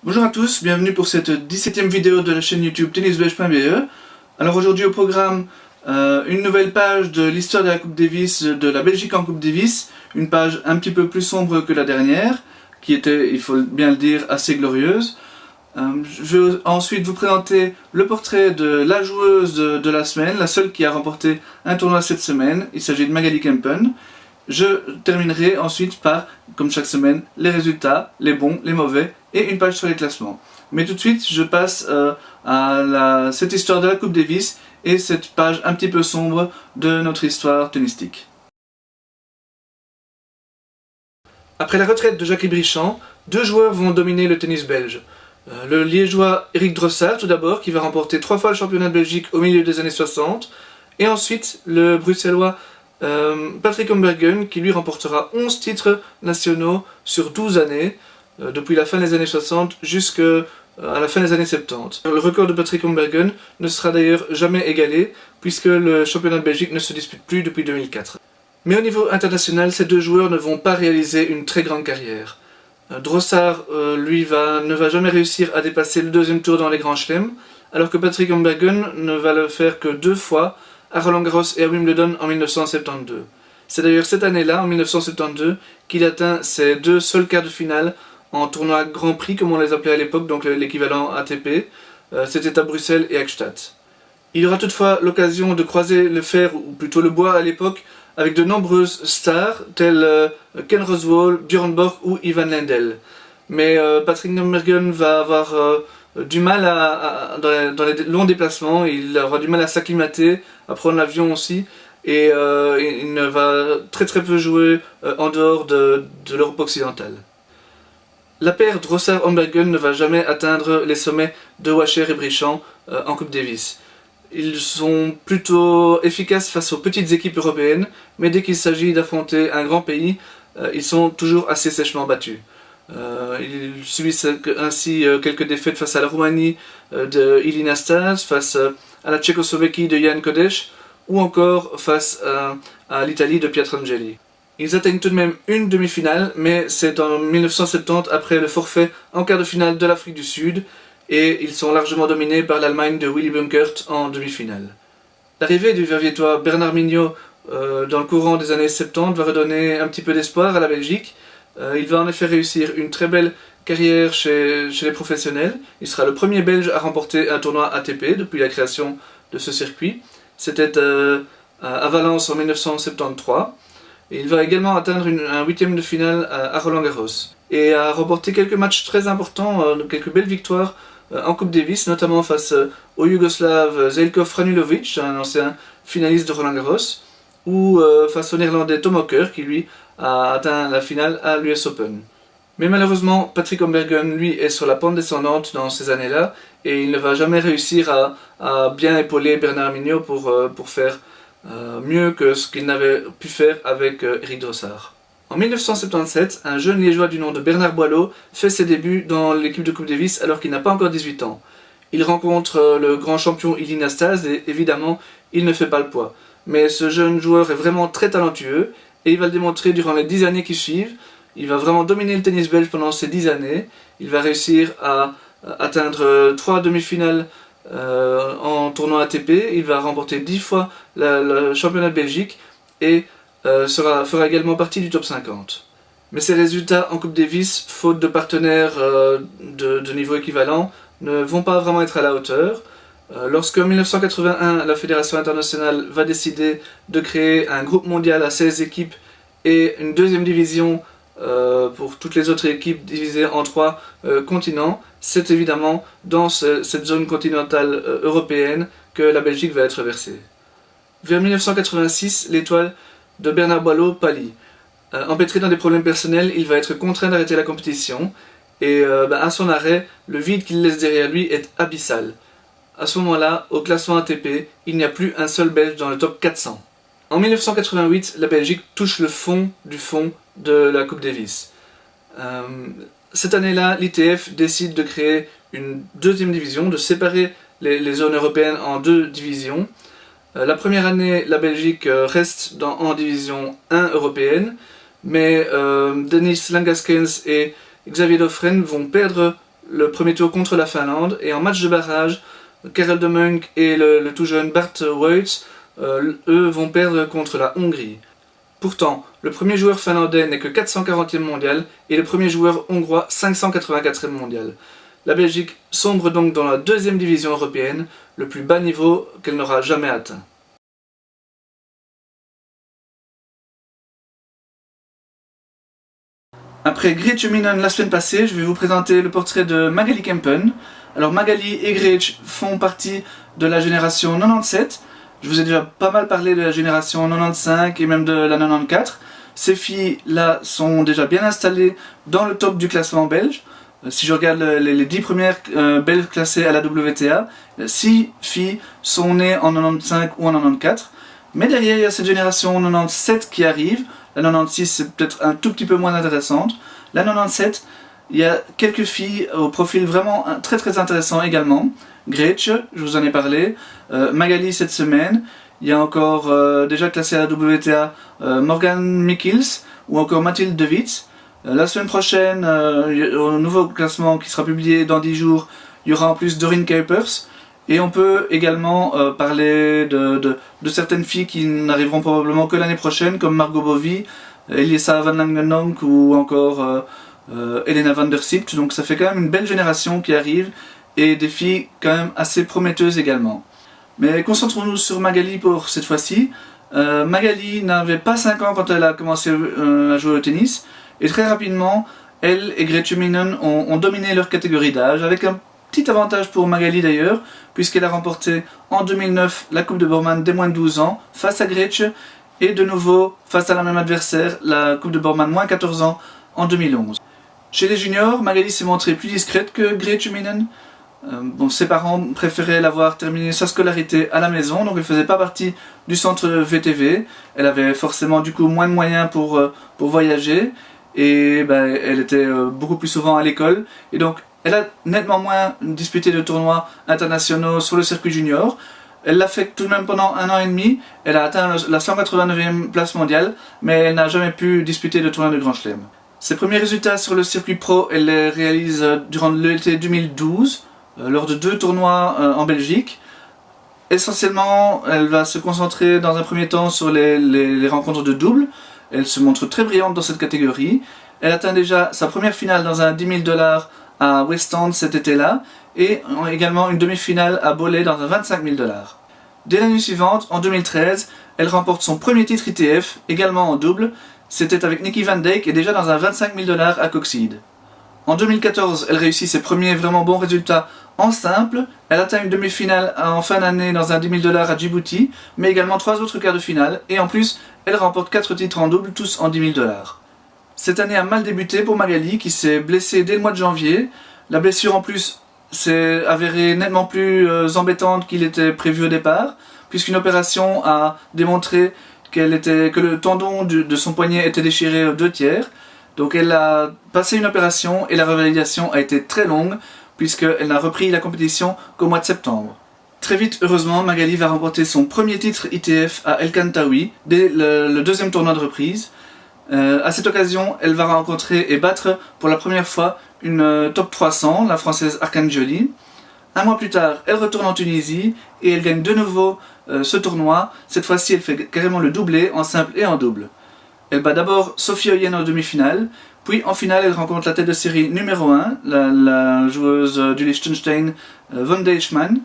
Bonjour à tous, bienvenue pour cette 17e vidéo de la chaîne YouTube tennisbelge.be. Alors aujourd'hui au programme, une nouvelle page de l'histoire de la Coupe Davis, de la Belgique en Coupe Davis, une page un petit peu plus sombre que la dernière, qui était, il faut bien le dire, assez glorieuse. Je vais ensuite vous présenter le portrait de la joueuse de la semaine, la seule qui a remporté un tournoi cette semaine, il s'agit de Magali Kempen. Je terminerai ensuite par, comme chaque semaine, les résultats, les bons, les mauvais, et une page sur les classements. Mais tout de suite, je passe à cette histoire de la Coupe Davis et cette page un petit peu sombre de notre histoire tennistique. Après la retraite de Jacques Brichand, deux joueurs vont dominer le tennis belge. Le liégeois Eric Drossard, tout d'abord, qui va remporter 3 fois le championnat de Belgique au milieu des années 60, et ensuite le bruxellois Patrick Hombergen, qui lui remportera 11 titres nationaux sur 12 années, depuis la fin des années 60 jusqu'à la fin des années 70. Le record de Patrick Hombergen ne sera d'ailleurs jamais égalé, puisque le championnat de Belgique ne se dispute plus depuis 2004. Mais au niveau international, ces deux joueurs ne vont pas réaliser une très grande carrière. Drossard, lui, ne va jamais réussir à dépasser le deuxième tour dans les grands chelems, alors que Patrick Hombergen ne va le faire que 2 fois, à Roland-Garros et à Wimbledon en 1972. C'est d'ailleurs cette année-là, en 1972, qu'il atteint ses 2 seuls quarts de finale en tournoi Grand Prix, comme on les appelait à l'époque, donc l'équivalent ATP. C'était à Bruxelles et Eichstätt. Il aura toutefois l'occasion de croiser le fer, ou plutôt le bois à l'époque, avec de nombreuses stars, telles Ken Rosewall, Björn Borg ou Ivan Lendl. Mais Patrick Hombergen va avoir du mal dans les longs déplacements, il aura du mal à s'acclimater, à prendre l'avion aussi, et il ne va très peu jouer en dehors de l'Europe occidentale. La paire Drossard-Hombergen ne va jamais atteindre les sommets de Wacher et Brichand en Coupe Davis. Ils sont plutôt efficaces face aux petites équipes européennes, mais dès qu'il s'agit d'affronter un grand pays, ils sont toujours assez sèchement battus. Ils subissent ainsi quelques défaites face à la Roumanie de Ilina Stas, face à la Tchécoslovaquie de Jan Kodeš, ou encore face à l'Italie de Pietrangeli. Ils atteignent tout de même une demi-finale, mais c'est en 1970 après le forfait en quart de finale de l'Afrique du Sud, et ils sont largement dominés par l'Allemagne de Willy Bunkert en demi-finale. L'arrivée du Verviétois Bernard Mignot dans le courant des années 70 va redonner un petit peu d'espoir à la Belgique. Il va en effet réussir une très belle carrière chez les professionnels. Il sera le premier Belge à remporter un tournoi ATP depuis la création de ce circuit. C'était à Valence en 1973. Et il va également atteindre un 8e de finale à Roland-Garros. Et a remporté quelques matchs très importants, quelques belles victoires en Coupe Davis, notamment face au Yougoslave Zeljko Franulovic, un ancien finaliste de Roland-Garros, ou face au Néerlandais Tom Hocker, qui lui a atteint la finale à l'US Open. Mais malheureusement, Patrick Hombergen, lui, est sur la pente descendante dans ces années-là, et il ne va jamais réussir à bien épauler Bernard Mignot pour faire mieux que ce qu'il n'avait pu faire avec Eric Drossard. En 1977, un jeune liégeois du nom de Bernard Boileau fait ses débuts dans l'équipe de Coupe Davis alors qu'il n'a pas encore 18 ans. Il rencontre le grand champion Ilina Stas et évidemment, il ne fait pas le poids. Mais ce jeune joueur est vraiment très talentueux et il va le démontrer durant les 10 années qui suivent. Il va vraiment dominer le tennis belge pendant ces 10 années. Il va réussir à atteindre 3 demi-finales en tournoi ATP, il va remporter 10 fois le championnat de Belgique et fera également partie du top 50. Mais ses résultats en Coupe Davis, faute de partenaires de niveau équivalent, ne vont pas vraiment être à la hauteur. Lorsque en 1981, la Fédération internationale va décider de créer un groupe mondial à 16 équipes et une deuxième division pour toutes les autres équipes divisées en 3 continents, c'est évidemment dans cette zone continentale européenne que la Belgique va être versée. Vers 1986, l'étoile de Bernard Boileau pâlit. Empêtré dans des problèmes personnels, il va être contraint d'arrêter la compétition, et à son arrêt, le vide qu'il laisse derrière lui est abyssal. À ce moment-là, au classement ATP, il n'y a plus un seul Belge dans le top 400. En 1988, la Belgique touche le fond du fond de la Coupe Davis. Cette année-là, l'ITF décide de créer une deuxième division, de séparer les zones européennes en 2 divisions. La première année, la Belgique reste en division 1 européenne, mais Denis Langaskens et Xavier Dauphren vont perdre le premier tour contre la Finlande, et en match de barrage, Karel de Munk et le tout jeune Bart Woits, eux vont perdre contre la Hongrie. Pourtant, le premier joueur finlandais n'est que 440e mondial et le premier joueur hongrois 584e mondial. La Belgique sombre donc dans la deuxième division européenne, le plus bas niveau qu'elle n'aura jamais atteint. Après Gretchen Minen la semaine passée, je vais vous présenter le portrait de Magali Kempen. Alors Magali et Gretchen font partie de la génération 97. Je vous ai déjà pas mal parlé de la génération 95 et même de la 94. Ces filles-là sont déjà bien installées dans le top du classement belge. Si je regarde les 10 premières belges classées à la WTA, 6 filles sont nées en 95 ou en 94. Mais derrière, il y a cette génération 97 qui arrive. La 96 c'est peut-être un tout petit peu moins intéressante. La 97, il y a quelques filles au profil vraiment très très intéressant également. Gretchen, je vous en ai parlé. Magali cette semaine. Il y a encore déjà classé à la WTA Morgan Mikkels ou encore Mathilde De Wit. La semaine prochaine, au nouveau classement qui sera publié dans 10 jours, il y aura en plus Doreen Kuipers. Et on peut également parler de certaines filles qui n'arriveront probablement que l'année prochaine, comme Margot Bovy, Elisa Van Langenonk ou encore Elena van der Sipt. Donc ça fait quand même une belle génération qui arrive et des filles quand même assez prometteuses également. Mais concentrons-nous sur Magali pour cette fois-ci. Magali n'avait pas 5 ans quand elle a commencé à jouer au tennis. Et très rapidement, elle et Gretchen Minen ont dominé leur catégorie d'âge, avec un petit avantage pour Magali d'ailleurs, puisqu'elle a remporté en 2009 la Coupe de Borman des moins de 12 ans face à Gretchen, et de nouveau face à la même adversaire, la Coupe de Borman moins 14 ans en 2011. Chez les juniors, Magali s'est montrée plus discrète que Gretchen Minen. Ses parents préféraient l'avoir terminé sa scolarité à la maison, donc elle ne faisait pas partie du centre VTV. Elle avait forcément du coup moins de moyens pour voyager, et elle était beaucoup plus souvent à l'école, et donc elle a nettement moins disputé de tournois internationaux sur le circuit junior. Elle l'a fait tout de même pendant 1 an et demi, elle a atteint la 189e place mondiale, mais elle n'a jamais pu disputer de tournoi de Grand Chelem. Ses premiers résultats sur le circuit pro, elle les réalise durant l'été 2012, lors de 2 tournois en Belgique. Essentiellement, elle va se concentrer dans un premier temps sur les rencontres de double. Elle se montre très brillante dans cette catégorie. Elle atteint déjà sa première finale dans un 10 000 $ à West End cet été-là, et également une demi-finale à Bollé dans un 25 000 $. Dès l'année suivante, en 2013, elle remporte son premier titre ITF, également en double. C'était avec Nikki Van Dijk et déjà dans un 25 000 $ à Coxide. En 2014, elle réussit ses premiers vraiment bons résultats en simple. Elle atteint une demi-finale en fin d'année dans un 10 000 $ à Djibouti, mais également 3 autres quarts de finale, et en plus, elle remporte 4 titres en double, tous en 10 000 $. Cette année a mal débuté pour Magali, qui s'est blessée dès le mois de janvier. La blessure en plus s'est avérée nettement plus embêtante qu'il était prévu au départ, puisqu'une opération a démontré que le tendon de son poignet était déchiré aux 2/3. Donc elle a passé une opération et la revalidation a été très longue, puisqu'elle n'a repris la compétition qu'au mois de septembre. Très vite, heureusement, Magali va remporter son premier titre ITF à El Kantaoui, dès le deuxième tournoi de reprise. À cette occasion, elle va rencontrer et battre pour la première fois une top 300, la française Arcangeli. Un mois plus tard, elle retourne en Tunisie et elle gagne de nouveau ce tournoi. Cette fois-ci, elle fait carrément le doublé en simple et en double. Elle bat d'abord Sophie Oyen en demi-finale, puis en finale, elle rencontre la tête de série numéro 1, la joueuse du Liechtenstein, Von Deichmann,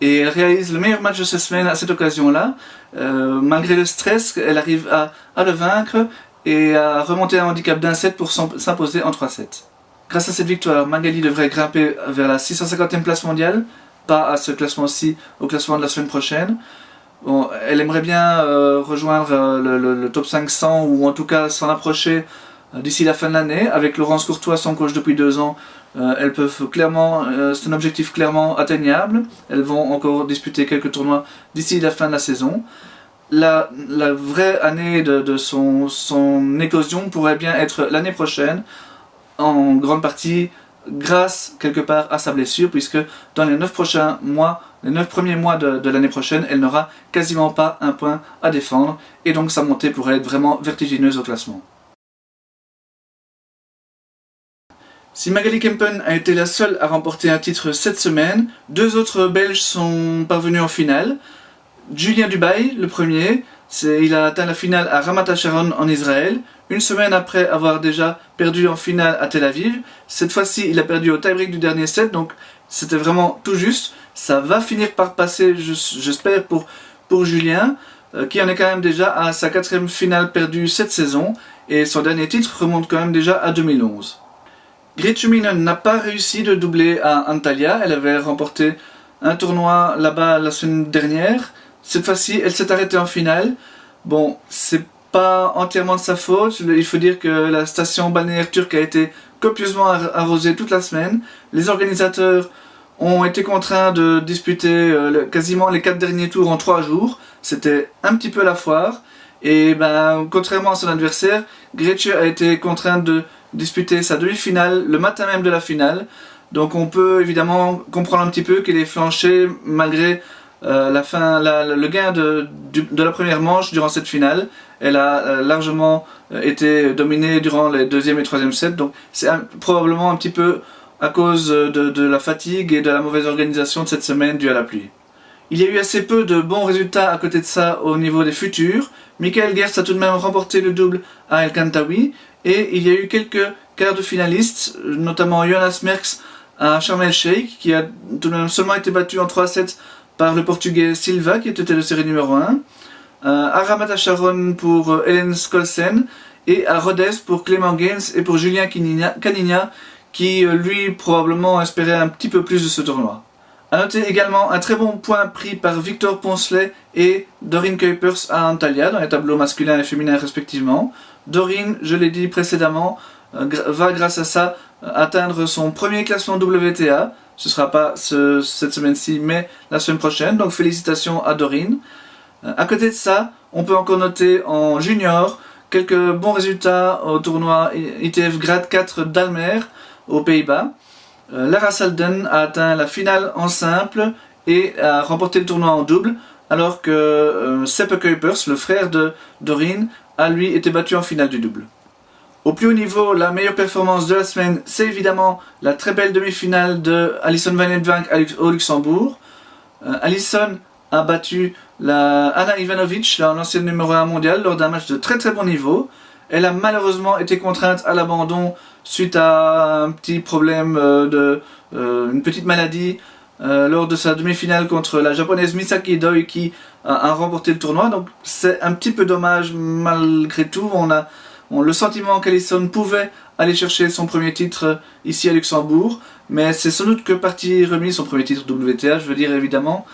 et elle réalise le meilleur match de sa semaine à cette occasion-là. Malgré le stress, elle arrive à le vaincre et à remonter un handicap d'un set pour s'imposer en 3-7. Grâce à cette victoire, Magali devrait grimper vers la 650e place mondiale, pas à ce classement-ci, au classement de la semaine prochaine. Bon, elle aimerait bien rejoindre le top 500, ou en tout cas s'en approcher d'ici la fin de l'année. Avec Laurence Courtois, son coach depuis 2 ans, elles peuvent clairement, c'est un objectif clairement atteignable. Elles vont encore disputer quelques tournois d'ici la fin de la saison. La vraie année de son éclosion pourrait bien être l'année prochaine, en grande partie grâce quelque part à sa blessure, puisque dans les 9 premiers mois de l'année prochaine, elle n'aura quasiment pas un point à défendre, et donc sa montée pourrait être vraiment vertigineuse au classement. Si Magali Kempen a été la seule à remporter un titre cette semaine, deux autres Belges sont parvenus en finale. Julien Dubail, le premier, il a atteint la finale à Ramat HaSharon en Israël, une semaine après avoir déjà perdu en finale à Tel Aviv. Cette fois-ci, il a perdu au tie-break du dernier set, donc c'était vraiment tout juste. Ça va finir par passer, j'espère, pour Julien, qui en est quand même déjà à sa 4e finale perdue cette saison, et son dernier titre remonte quand même déjà à 2011. Gretchen Minen n'a pas réussi de doubler à Antalya, elle avait remporté un tournoi là-bas la semaine dernière. Cette fois-ci, elle s'est arrêtée en finale. Bon, c'est pas entièrement de sa faute, il faut dire que la station balnéaire turque a été copieusement arrosée toute la semaine. Les organisateurs ont été contraints de disputer quasiment les 4 derniers tours en 3 jours. C'était un petit peu la foire. Et contrairement à son adversaire, Gretchen a été contrainte de disputer sa demi-finale le matin même de la finale. Donc on peut évidemment comprendre un petit peu qu'elle est flanchée malgré le gain de la première manche durant cette finale. Elle a largement été dominée durant les 2e et 3e sets. Donc c'est probablement un petit peu à cause de la fatigue et de la mauvaise organisation de cette semaine due à la pluie. Il y a eu assez peu de bons résultats à côté de ça au niveau des futurs. Michael Gertz a tout de même remporté le double à El Kantaoui. Et il y a eu quelques quarts de finalistes, notamment Jonas Merckx à Sharm el-Sheikh, qui a tout de même seulement été battu en 3-7 par le portugais Silva, qui était de série numéro 1. À Ramat HaSharon pour Helen Skolsen. Et à Rhodes pour Clément Gaines et pour Julien Canigna, qui lui probablement espérait un petit peu plus de ce tournoi. A noter également un très bon point pris par Victor Poncelet et Doreen Kuipers à Antalya, dans les tableaux masculins et féminins respectivement. Doreen, je l'ai dit précédemment, va grâce à ça atteindre son premier classement WTA. Ce ne sera pas cette semaine-ci, mais la semaine prochaine, donc félicitations à Doreen. À côté de ça, on peut encore noter en junior quelques bons résultats au tournoi ITF Grade 4 d'Almer, aux Pays-Bas. Lara Salden a atteint la finale en simple et a remporté le tournoi en double, alors que Seppe Kuipers, le frère de Doreen, a lui été battu en finale du double. Au plus haut niveau, la meilleure performance de la semaine, c'est évidemment la très belle demi-finale de Alison Van Uytvanck au Luxembourg. Alison a battu Anna Ivanovic, l'ancienne numéro 1 mondiale, lors d'un match de très très bon niveau. Elle a malheureusement été contrainte à l'abandon suite à un petit problème une petite maladie lors de sa demi-finale contre la japonaise Misaki Doi qui a remporté le tournoi. Donc c'est un petit peu dommage malgré tout. On a le sentiment qu'Alison pouvait aller chercher son premier titre ici à Luxembourg, mais c'est sans doute que partie remise, son premier titre WTA je veux dire évidemment,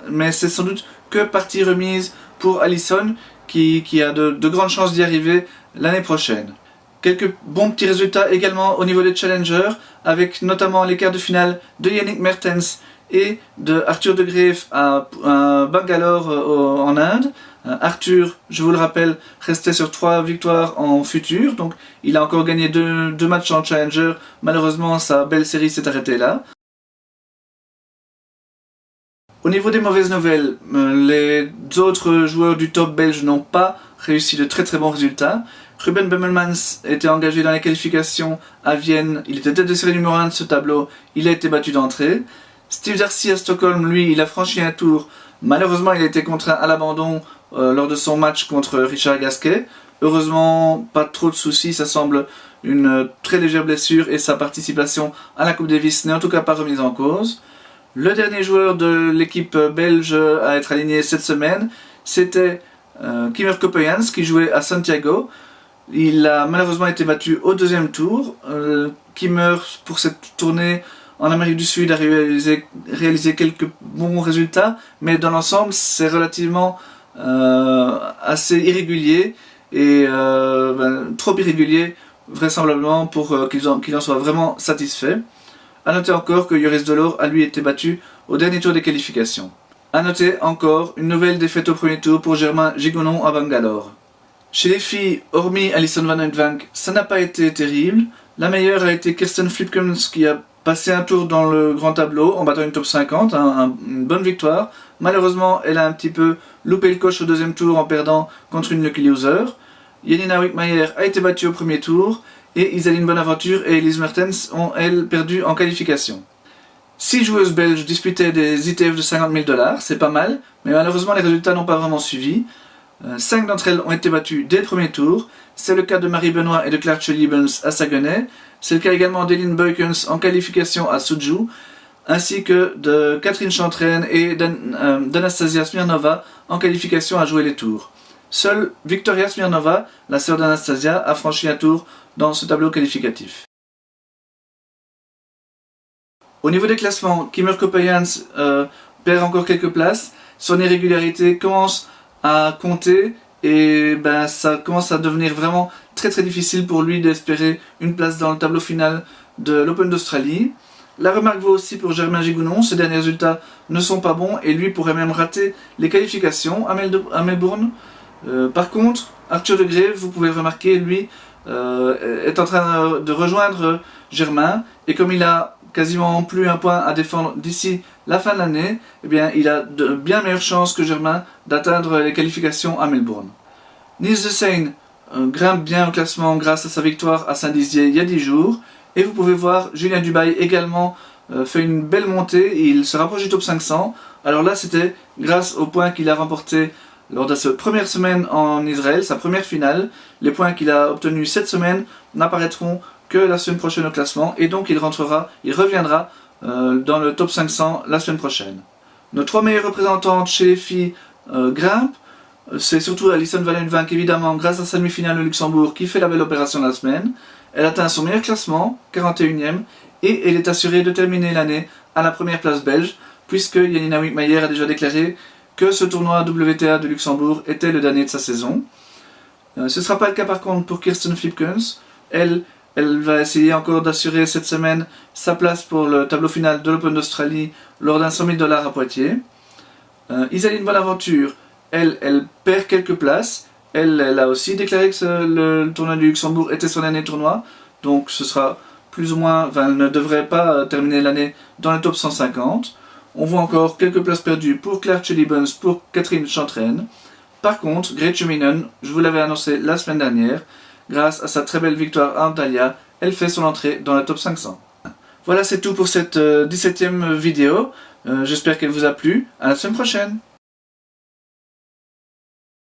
mais c'est sans doute que partie remise pour Alison qui a de grandes chances d'y arriver l'année prochaine. Quelques bons petits résultats également au niveau des challengers, avec notamment les quarts de finale de Yannick Mertens et de Arthur de Greef à Bangalore en Inde. Arthur, je vous le rappelle, restait sur 3 victoires en futur, donc il a encore gagné 2 matchs en challenger. Malheureusement, sa belle série s'est arrêtée là. Au niveau des mauvaises nouvelles, les autres joueurs du top belge n'ont pas réussi de très très bons résultats. Ruben Bemmelmans était engagé dans les qualifications à Vienne, il était tête de série numéro 1 de ce tableau, il a été battu d'entrée. Steve Darcy à Stockholm, lui, il a franchi un tour, malheureusement il a été contraint à l'abandon lors de son match contre Richard Gasquet. Heureusement, pas trop de soucis, ça semble une très légère blessure et sa participation à la Coupe Davis n'est en tout cas pas remise en cause. Le dernier joueur de l'équipe belge à être aligné cette semaine, c'était Kimmer Coppejans qui jouait à Santiago. Il a malheureusement été battu au 2e tour. Kimmer, pour cette tournée en Amérique du Sud, a réalisé quelques bons résultats, mais dans l'ensemble, c'est relativement assez irrégulier et trop irrégulier vraisemblablement pour qu'il en soit vraiment satisfait. A noter encore que Joris Delors a lui été battu au dernier tour des qualifications. A noter encore une nouvelle défaite au premier tour pour Germain Gigonon à Bangalore. Chez les filles, hormis Alison Van Uytvanck, ça n'a pas été terrible. La meilleure a été Kirsten Flipkens qui a passé un tour dans le grand tableau en battant une top 50, une bonne victoire. Malheureusement, elle a un petit peu loupé le coche au 2e tour en perdant contre une lucky loser. Janina Wickmayer a été battue au premier tour. et Isaline Bonaventure et Elise Mertens ont, elles, perdu en qualification. 6 joueuses belges disputaient des ITF de 50 000 $, c'est pas mal, mais malheureusement les résultats n'ont pas vraiment suivi. 5 d'entre elles ont été battues dès le premier tour. C'est le cas de Marie Benoît et de Claire Liebens à Saguenay. C'est le cas également d'Eline Beukens en qualification à Suzhou, ainsi que de Catherine Chantraine et d'Anastasia Smirnova en qualification à jouer les tours. Seule Victoria Smirnova, la sœur d'Anastasia, a franchi un tour dans ce tableau qualificatif. Au niveau des classements, Kimur Kopayans perd encore quelques places. Son irrégularité commence à compter et ça commence à devenir vraiment très difficile pour lui d'espérer une place dans le tableau final de l'Open d'Australie. La remarque vaut aussi pour Germain Gigounon, ses derniers résultats ne sont pas bons et lui pourrait même rater les qualifications à Melbourne. Par contre, Arthur de Greve, vous pouvez le remarquer, lui est en train de rejoindre Germain, et comme il a quasiment plus un point à défendre d'ici la fin de l'année, eh bien, il a de bien meilleures chances que Germain d'atteindre les qualifications à Melbourne. Niels de Seine grimpe bien au classement grâce à sa victoire à Saint-Dizier il y a 10 jours, et vous pouvez voir Julien Dubail également fait une belle montée, il se rapproche du top 500. Alors là c'était grâce aux points qu'il a remportés lors de sa première semaine en Israël, sa première finale. Les points qu'il a obtenus cette semaine n'apparaîtront que la semaine prochaine au classement, et donc il reviendra dans le top 500 la semaine prochaine. Nos 3 meilleures représentantes chez les filles grimpent. C'est surtout Alison Valenvank évidemment grâce à sa demi-finale au Luxembourg qui fait la belle opération de la semaine. Elle atteint son meilleur classement, 41e, et elle est assurée de terminer l'année à la première place belge, puisque Janina Wickmayer a déjà déclaré que ce tournoi WTA de Luxembourg était le dernier de sa saison. Ce ne sera pas le cas par contre pour Kirsten Flipkens. Elle va essayer encore d'assurer cette semaine sa place pour le tableau final de l'Open d'Australie lors d'un 100 000 $ à Poitiers. Isaline Bonaventure, elle perd quelques places. Elle a aussi déclaré que le tournoi du Luxembourg était son dernier tournoi. Donc ce sera plus ou moins, elle ne devrait pas terminer l'année dans le top 150. On voit encore quelques places perdues pour Claire Liebens, pour Catherine Chantraine. Par contre, Grete Minen, je vous l'avais annoncé la semaine dernière, grâce à sa très belle victoire à Antalya, elle fait son entrée dans le top 500. Voilà, c'est tout pour cette 17e vidéo. J'espère qu'elle vous a plu. À la semaine prochaine.